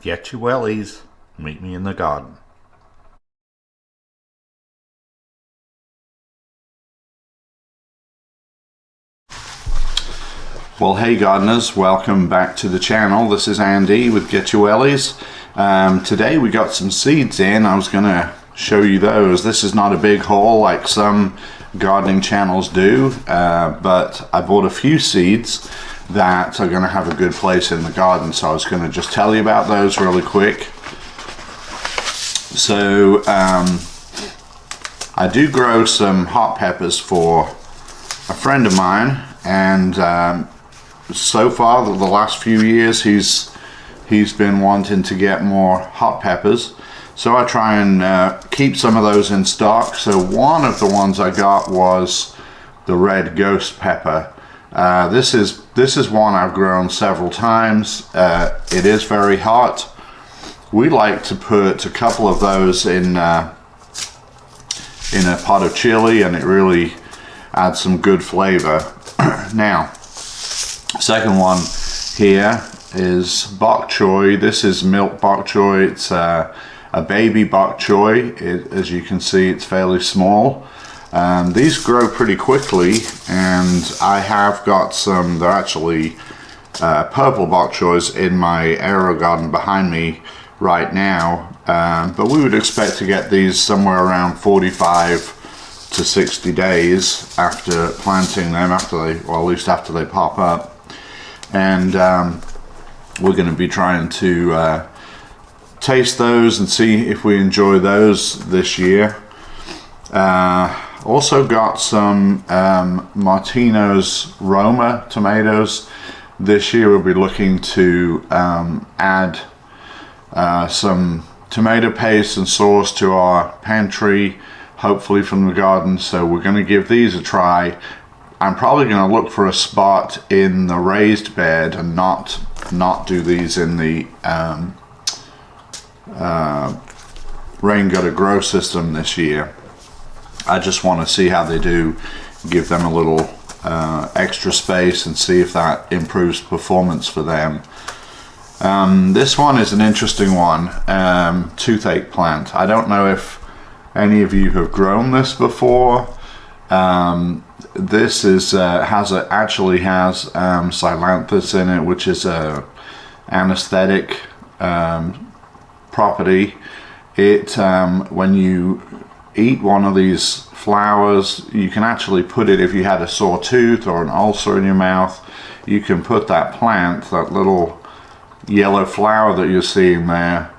Get your wellies. Meet me in the garden. Well, hey gardeners, welcome back to the channel. This is Andy with Get Your Wellies. Today we got some seeds in. I was going to show you those. This is not a big haul like some gardening channels do, but I bought a few seeds that are going to have a good place in the garden, so I was going to just tell you about those really quick. So I do grow some hot peppers for a friend of mine, and so far the last few years he's been wanting to get more hot peppers, so I try and keep some of those in stock. So one of the ones I got was the red ghost pepper. This is one I've grown several times. It is very hot. We like to put a couple of those in a pot of chili, and it really adds some good flavor. Now, second one here is bok choy. This is milk bok choy. It's a baby bok choy. As you can see, it's fairly small. These grow pretty quickly, and I have got some. They're actually purple bok choys in my Aerogarden behind me right now, but we would expect to get these somewhere around 45 to 60 days after planting them, well, at least after they pop up. And we're going to be trying to taste those and see if we enjoy those this year. Also got some Martino's Roma tomatoes. This year we'll be looking to add some tomato paste and sauce to our pantry, hopefully from the garden. So we're going to give these a try. I'm probably going to look for a spot in the raised bed and not do these in the rain gutter grow system this year. I just want to see how they do, give them a little extra space and see if that improves performance for them. This one is an interesting one, Toothache Plant. I don't know if any of you have grown this before. This is actually has Xylanthes in it, which is a anesthetic property. It when you eat one of these flowers, you can actually put it, if you had a sore tooth or an ulcer in your mouth, you can put that plant, that little yellow flower that you're seeing there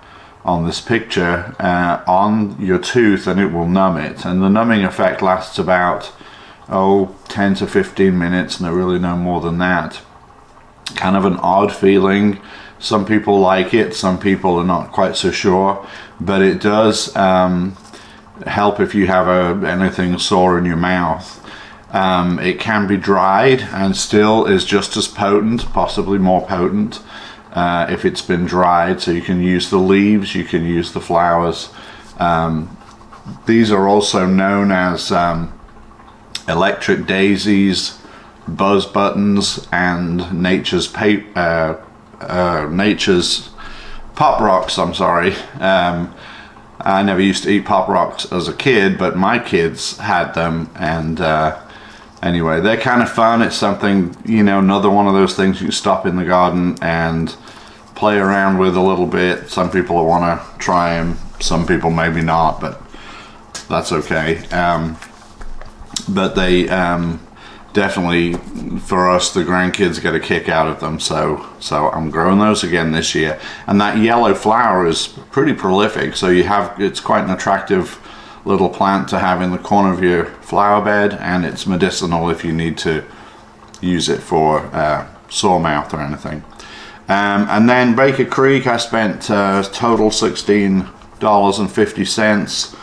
on this picture, on your tooth, and it will numb it. And the numbing effect lasts about 10 to 15 minutes, and really no more than that. Kind of an odd feeling. Some people like it, some people are not quite so sure, but it does help if you have anything sore in your mouth. It can be dried and still is just as potent, possibly more potent, if it's been dried. So you can use the leaves, you can use the flowers. These are also known as electric daisies, buzz buttons, and nature's pop rocks. I'm sorry. I never used to eat pop rocks as a kid, but my kids had them, and anyway, they're kind of fun. It's something, another one of those things you can stop in the garden and play around with a little bit. Some people want to try them, some people maybe not, but that's okay. But they definitely, for us, the grandkids get a kick out of them, so I'm growing those again this year. And that yellow flower is pretty prolific, so it's quite an attractive little plant to have in the corner of your flower bed, and it's medicinal if you need to use it for sore mouth or anything. And then Baker Creek, I spent total $16.50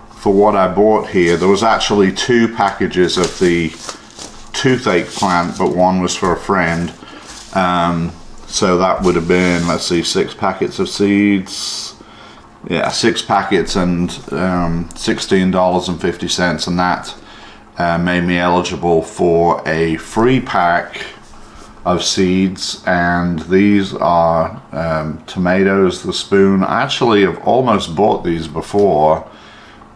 for what I bought here. There was actually 2 packages of the Toothache Plant, but one was for a friend. So that would have been, let's see, 6 packets of seeds. Yeah, 6 packets and $16.50, and that made me eligible for a free pack of seeds, and these are tomatoes. The spoon, I actually have almost bought these before.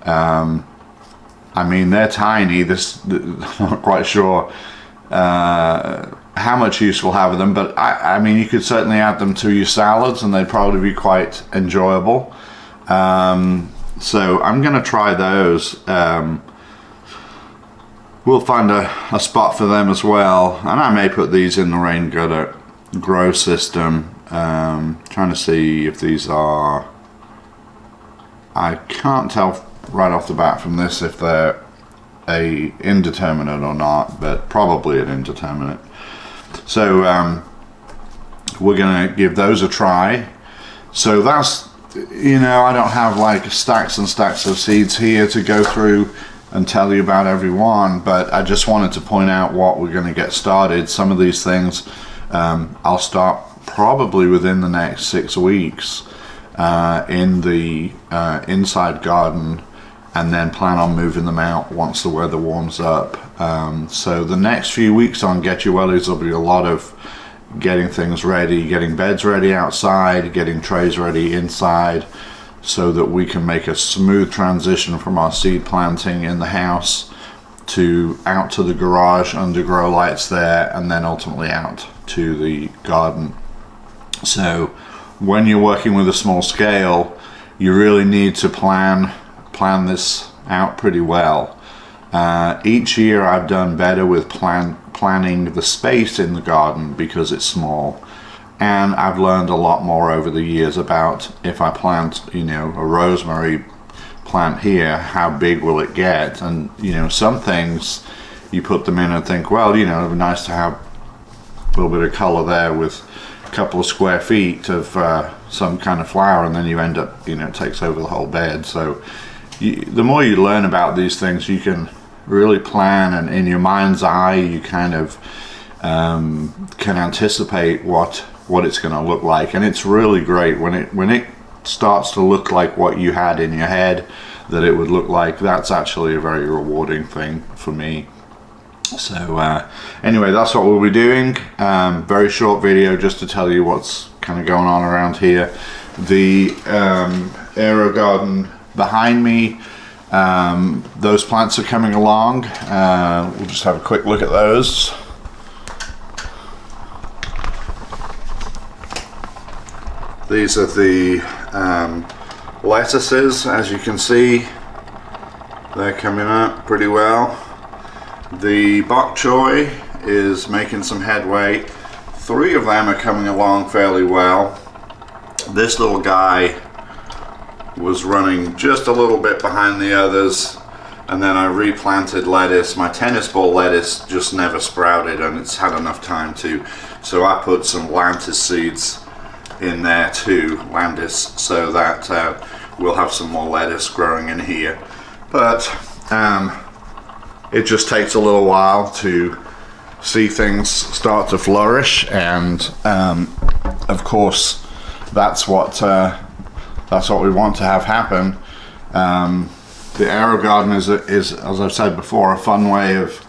I mean, they're tiny. I'm not quite sure how much use we'll have of them, but I mean, you could certainly add them to your salads and they'd probably be quite enjoyable. So I'm going to try those. We'll find a spot for them as well, and I may put these in the rain gutter grow system. Trying to see if these are, I can't tell right off the bat from this if they're a indeterminate or not, but probably an indeterminate. So we're gonna give those a try. So that's, you know, I don't have like stacks and stacks of seeds here to go through and tell you about every one, but I just wanted to point out what we're going to get started. Some of these things I'll start probably within the next 6 weeks in the inside garden, and then plan on moving them out once the weather warms up. So the next few weeks on Get Your Wellies will be a lot of getting things ready, getting beds ready outside, getting trays ready inside, so that we can make a smooth transition from our seed planting in the house to out to the garage under grow lights there, and then ultimately out to the garden. So when you're working with a small scale, you really need to plan this out pretty well. Each year I've done better with planning the space in the garden because it's small, and I've learned a lot more over the years about if I plant, you know, a rosemary plant here, how big will it get? And you know, some things you put them in and think, well, you know, it'd be nice to have a little bit of color there with a couple of square feet of some kind of flower, and then you end up, you know, it takes over the whole bed. So the more you learn about these things, you can really plan, and in your mind's eye you kind of can anticipate what it's going to look like. And it's really great when it starts to look like what you had in your head that it would look like. That's actually a very rewarding thing for me. So anyway, that's what we'll be doing. Very short video just to tell you what's kind of going on around here. The Aerogarden behind me, those plants are coming along. We'll just have a quick look at those. These are the lettuces. As you can see, they're coming up pretty well. The bok choy is making some headway. 3 of them are coming along fairly well. This little guy was running just a little bit behind the others, and then I replanted lettuce. My tennis ball lettuce just never sprouted, and it's had enough time to, so I put some lantis seeds in there too, landis, so that we'll have some more lettuce growing in here. But it just takes a little while to see things start to flourish, and of course that's what we want to have happen. The Aerogarden is, as I've said before, a fun way of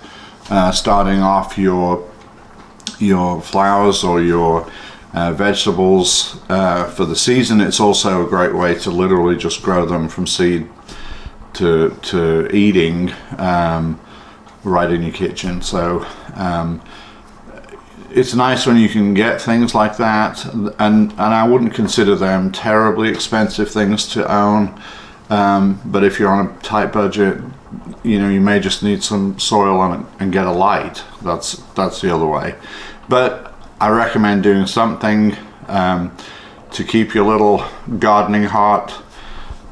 starting off your flowers or your vegetables for the season. It's also a great way to literally just grow them from seed to eating right in your kitchen. So it's nice when you can get things like that, and I wouldn't consider them terribly expensive things to own, but if you're on a tight budget, you know, you may just need some soil and get a light. That's the other way. But I recommend doing something to keep your little gardening heart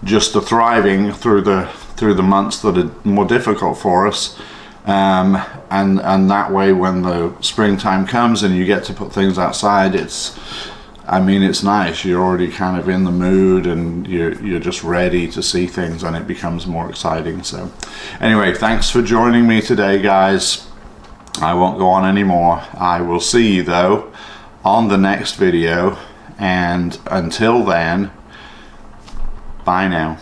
just thriving through the months that are more difficult for us, and that way when the springtime comes and you get to put things outside, it's nice. You're already kind of in the mood, and you're just ready to see things, and it becomes more exciting. So anyway, thanks for joining me today, guys. I won't go on anymore. I will see you though on the next video, and until then, bye now.